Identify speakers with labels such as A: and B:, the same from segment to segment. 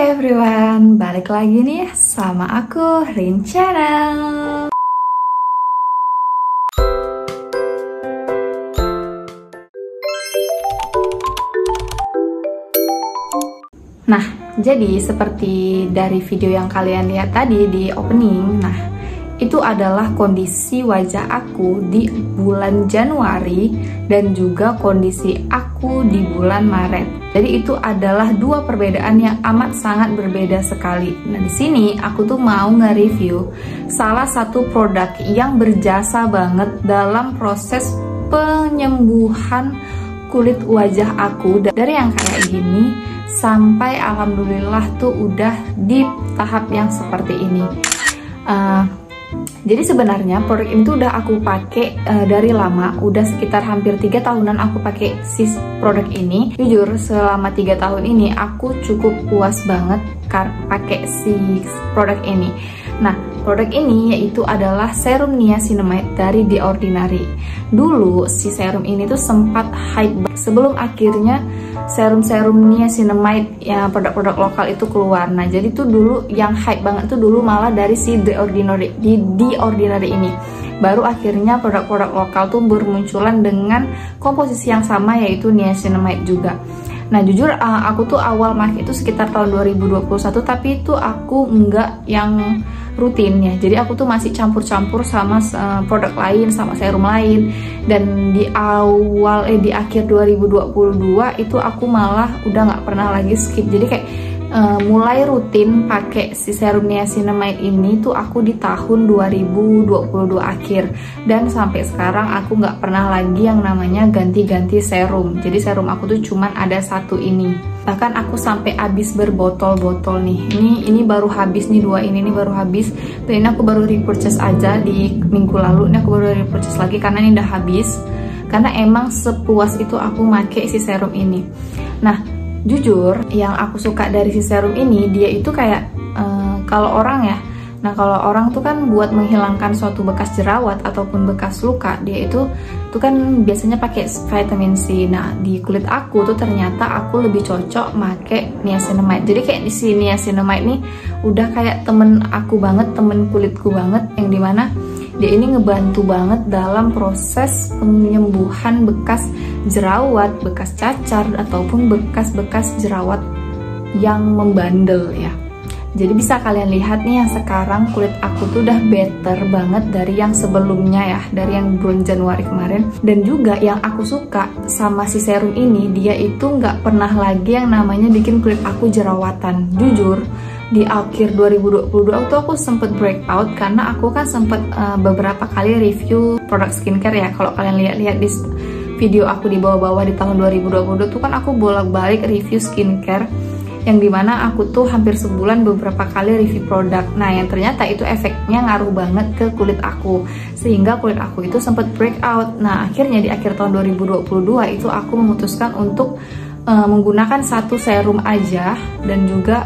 A: everyone, balik lagi nih sama aku, Rin Channel. Nah, jadi seperti dari video yang kalian lihat tadi di opening, nah itu adalah kondisi wajah aku di bulan Januari dan juga kondisi aku di bulan Maret. Jadi itu adalah dua perbedaan yang amat sangat berbeda sekali. Nah, di sini aku tuh mau nge-review salah satu produk yang berjasa banget dalam proses penyembuhan kulit wajah aku dari yang kayak gini sampai alhamdulillah tuh udah di tahap yang seperti ini. Jadi sebenarnya produk ini tuh udah aku pakai dari lama, udah sekitar hampir 3 tahunan aku pakai si produk ini. Jujur selama 3 tahun ini aku cukup puas banget pakai si produk ini. Nah, produk ini yaitu adalah serum niacinamide dari The Ordinary. Dulu si serum ini tuh sempat hype sebelum akhirnya serum-serum niacinamide ya produk-produk lokal itu keluar. Nah, jadi tuh dulu yang hype banget tuh dulu malah dari si The Ordinary ini. Baru akhirnya produk-produk lokal tuh bermunculan dengan komposisi yang sama yaitu niacinamide juga. Nah, jujur aku tuh awal pakai itu sekitar tahun 2021, tapi itu aku enggak yang rutin ya. Jadi aku tuh masih campur-campur sama produk lain, sama serum lain. Dan di akhir 2022 itu aku malah udah nggak pernah lagi skip. Jadi kayak mulai rutin pakai si serum niacinamide ini tuh aku di tahun 2022 akhir, dan sampai sekarang aku nggak pernah lagi yang namanya ganti-ganti serum. Jadi serum aku tuh cuman ada satu ini, bahkan aku sampai habis berbotol-botol nih. Ini baru habis nih, dua ini baru habis, dan ini aku baru repurchase aja di minggu lalu. Ini aku baru repurchase lagi karena ini udah habis, karena emang sepuas itu aku pakai si serum ini. Nah, jujur yang aku suka dari si serum ini, dia itu kayak kalau orang tuh kan buat menghilangkan suatu bekas jerawat ataupun bekas luka, dia itu tuh kan biasanya pakai vitamin C. Nah, di kulit aku tuh ternyata aku lebih cocok pakai niacinamide. Jadi kayak di si niacinamide nih udah kayak temen aku banget, temen kulitku banget, yang dimana dia ini ngebantu banget dalam proses penyembuhan bekas jerawat, bekas cacar, ataupun bekas-bekas jerawat yang membandel ya. Jadi bisa kalian lihat nih yang sekarang kulit aku tuh udah better banget dari yang sebelumnya ya, dari yang bulan Januari kemarin. Dan juga yang aku suka sama si serum ini, dia itu nggak pernah lagi yang namanya bikin kulit aku jerawatan. Jujur, di akhir 2022 itu aku sempet breakout karena aku kan sempet beberapa kali review produk skincare ya. Kalau kalian lihat-lihat di video aku di bawah-bawah di tahun 2022 tuh kan aku bolak-balik review skincare, yang dimana aku tuh hampir sebulan beberapa kali review produk. Nah, yang ternyata itu efeknya ngaruh banget ke kulit aku, sehingga kulit aku itu sempet breakout. Nah, akhirnya di akhir tahun 2022 itu aku memutuskan untuk menggunakan satu serum aja, dan juga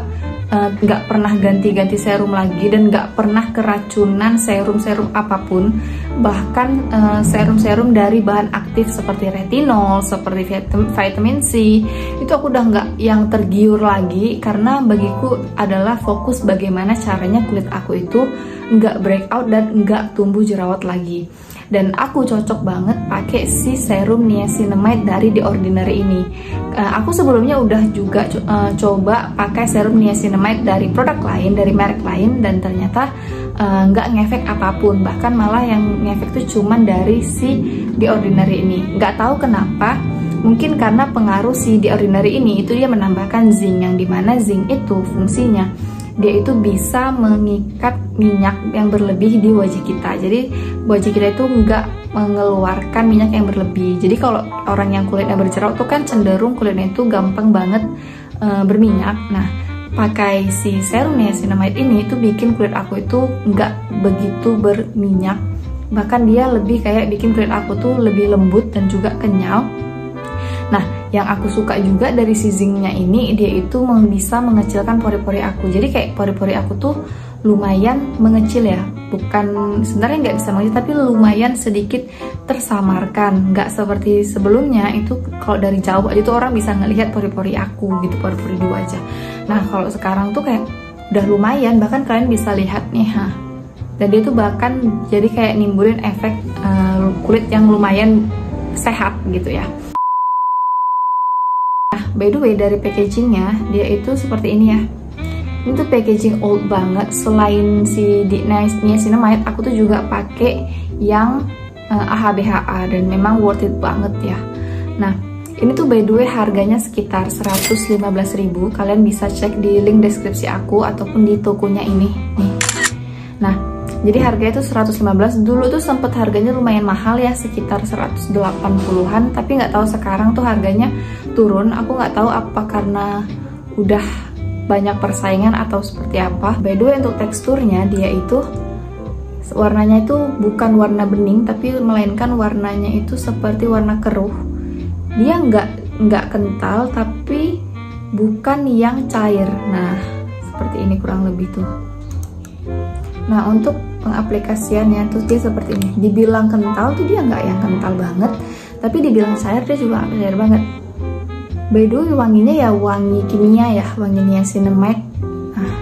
A: nggak pernah ganti-ganti serum lagi, dan nggak pernah keracunan serum-serum apapun. Bahkan serum-serum dari bahan aktif seperti retinol, seperti vitamin C, itu aku udah nggak yang tergiur lagi, karena bagiku adalah fokus bagaimana caranya kulit aku itu nggak breakout dan nggak tumbuh jerawat lagi. Dan aku cocok banget pakai si serum niacinamide dari The Ordinary ini. Aku sebelumnya udah juga coba pakai serum niacinamide dari produk lain, dari merek lain, dan ternyata nggak ngefek apapun. Bahkan malah yang ngefek tuh cuman dari si The Ordinary ini. Nggak tahu kenapa, mungkin karena pengaruh si The Ordinary ini itu dia menambahkan zinc, yang dimana zinc itu fungsinya dia itu bisa mengikat minyak yang berlebih di wajah kita. Jadi wajah kita itu nggak mengeluarkan minyak yang berlebih. Jadi kalau orang yang kulitnya berjerawat tuh kan cenderung kulitnya itu gampang banget berminyak. Nah, pakai si serum niacinamide ini itu bikin kulit aku itu nggak begitu berminyak. Bahkan dia lebih kayak bikin kulit aku tuh lebih lembut dan juga kenyal. Nah, yang aku suka juga dari si zincnya ini, dia itu bisa mengecilkan pori-pori aku. Jadi kayak pori-pori aku tuh lumayan mengecil ya, bukan sebenarnya nggak bisa mengecil tapi lumayan sedikit tersamarkan, nggak seperti sebelumnya itu kalau dari jauh aja tuh orang bisa ngelihat pori-pori aku gitu, pori-pori di wajah. Nah kalau sekarang tuh kayak udah lumayan, bahkan kalian bisa lihat nih, dan dia tuh bahkan jadi kayak nimbulin efek kulit yang lumayan sehat gitu ya. Nah by the way dari packagingnya dia itu seperti ini ya. Ini tuh packaging old banget. Selain si niacinamide, aku tuh juga pakai yang AHBHA dan memang worth it banget ya. Nah, ini tuh by the way harganya sekitar 115.000. Kalian bisa cek di link deskripsi aku ataupun di tokonya ini nih. Nah, jadi harganya tuh 115. Dulu tuh sempet harganya lumayan mahal ya, sekitar 180-an, tapi nggak tahu sekarang tuh harganya turun. Aku nggak tahu apa karena udah banyak persaingan atau seperti apa. By the way untuk teksturnya dia itu warnanya itu bukan warna bening tapi melainkan warnanya itu seperti warna keruh. Dia nggak kental tapi bukan yang cair. Nah seperti ini kurang lebih tuh. Nah untuk pengaplikasiannya tuh dia seperti ini. Dibilang kental tuh dia nggak yang kental banget, tapi dibilang cair dia juga nggak cair banget. By the way wanginya ya wangi kimia ya, wangi niacinamide. Nah,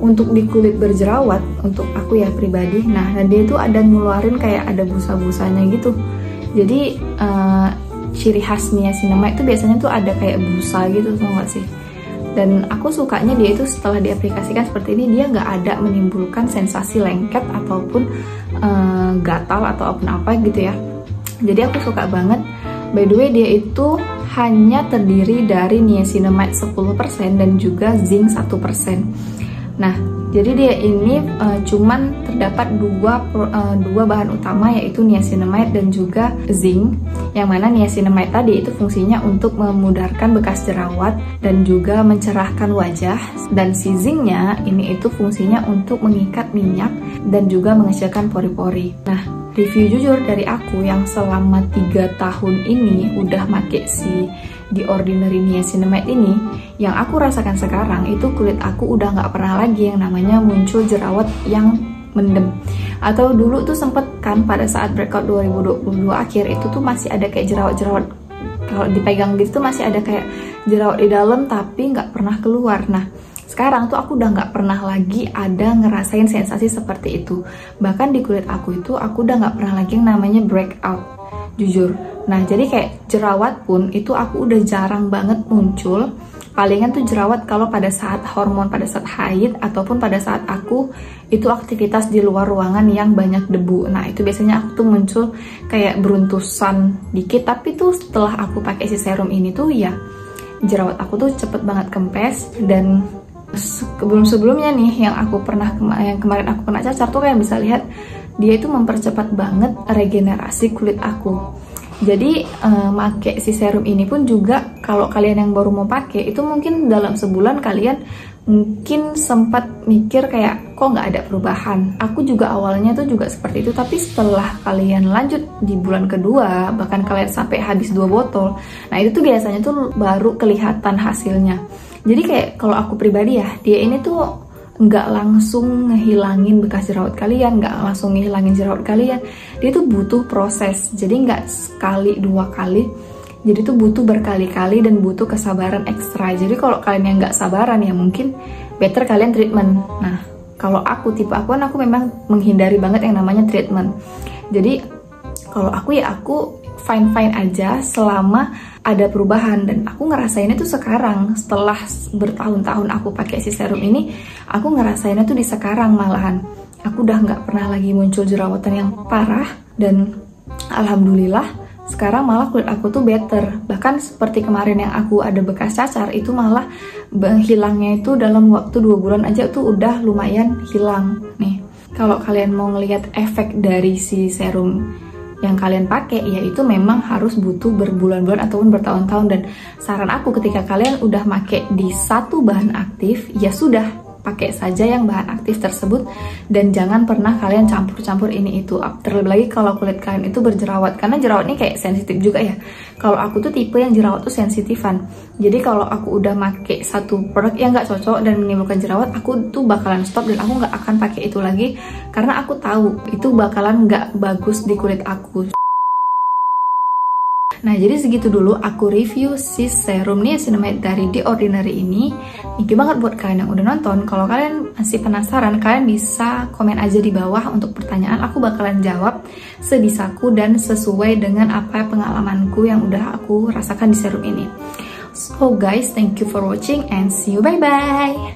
A: untuk di kulit berjerawat, untuk aku ya pribadi, nah dan dia tuh ada ngeluarin kayak ada busa-busanya gitu. Jadi ciri khas niacinamide itu biasanya tuh ada kayak busa gitu, tau gak sih? Dan aku sukanya dia itu setelah diaplikasikan seperti ini, dia nggak ada menimbulkan sensasi lengket ataupun gatal atau apa gitu ya. Jadi aku suka banget. By the way dia itu hanya terdiri dari niacinamide 10% dan juga zinc 1%. Nah jadi dia ini cuman terdapat dua bahan utama, yaitu niacinamide dan juga zinc. Yang mana niacinamide tadi itu fungsinya untuk memudarkan bekas jerawat dan juga mencerahkan wajah, dan si zincnya ini itu fungsinya untuk mengikat minyak dan juga mengecilkan pori-pori. Nah review jujur dari aku yang selama 3 tahun ini udah make si The Ordinary Niacinamide ini, yang aku rasakan sekarang itu kulit aku udah nggak pernah lagi yang namanya muncul jerawat yang mendem. Atau dulu tuh sempet kan pada saat breakout 2022 akhir itu tuh masih ada kayak jerawat-jerawat, kalau dipegang gitu tuh masih ada kayak jerawat di dalam tapi nggak pernah keluar. Nah sekarang tuh aku udah nggak pernah lagi ada ngerasain sensasi seperti itu. Bahkan di kulit aku itu aku udah nggak pernah lagi yang namanya breakout, jujur. Nah jadi kayak jerawat pun itu aku udah jarang banget muncul. Palingan tuh jerawat kalau pada saat hormon, pada saat haid, ataupun pada saat aku itu aktivitas di luar ruangan yang banyak debu. Nah itu biasanya aku tuh muncul kayak beruntusan dikit. Tapi tuh setelah aku pakai si serum ini tuh ya jerawat aku tuh cepet banget kempes. Dan sebelum-sebelumnya nih yang kemarin aku kena cacar tuh kayak bisa lihat dia itu mempercepat banget regenerasi kulit aku. Jadi make si serum ini pun juga kalau kalian yang baru mau pakai itu mungkin dalam sebulan kalian mungkin sempat mikir kayak kok nggak ada perubahan. Aku juga awalnya tuh juga seperti itu, tapi setelah kalian lanjut di bulan kedua bahkan kalian sampai habis 2 botol, nah itu tuh biasanya tuh baru kelihatan hasilnya. Jadi kayak kalau aku pribadi ya, dia ini tuh nggak langsung ngehilangin bekas jerawat kalian, nggak langsung ngehilangin jerawat kalian. Dia tuh butuh proses, jadi nggak sekali 2 kali. Jadi tuh butuh berkali-kali dan butuh kesabaran ekstra. Jadi kalau kalian yang nggak sabaran ya mungkin better kalian treatment. Nah kalau aku tipe aku kan aku memang menghindari banget yang namanya treatment. Jadi kalau aku ya aku fine-fine aja selama ada perubahan. Dan aku ngerasainnya tuh sekarang setelah bertahun-tahun aku pakai si serum ini, aku ngerasainnya tuh di sekarang malahan aku udah nggak pernah lagi muncul jerawatan yang parah. Dan alhamdulillah sekarang malah kulit aku tuh better. Bahkan seperti kemarin yang aku ada bekas cacar itu malah hilangnya itu dalam waktu 2 bulan aja tuh udah lumayan hilang. Nih kalau kalian mau ngelihat efek dari si serum yang kalian pakai, ya itu memang harus butuh berbulan-bulan ataupun bertahun-tahun. Dan saran aku ketika kalian udah make di 1 bahan aktif, ya sudah pakai saja yang bahan aktif tersebut dan jangan pernah kalian campur-campur ini itu. Terlebih lagi kalau kulit kalian itu berjerawat, karena jerawat ini kayak sensitif juga ya. Kalau aku tuh tipe yang jerawat tuh sensitifan, jadi kalau aku udah pakai satu produk yang nggak cocok dan menimbulkan jerawat, aku tuh bakalan stop dan aku nggak akan pakai itu lagi karena aku tahu itu bakalan nggak bagus di kulit aku. Nah, jadi segitu dulu aku review si serum niacinamide dari The Ordinary ini. Thank you banget buat kalian yang udah nonton. Kalau kalian masih penasaran, kalian bisa komen aja di bawah untuk pertanyaan. Aku bakalan jawab sebisaku dan sesuai dengan apa pengalamanku yang udah aku rasakan di serum ini. So guys, thank you for watching and see you, bye-bye!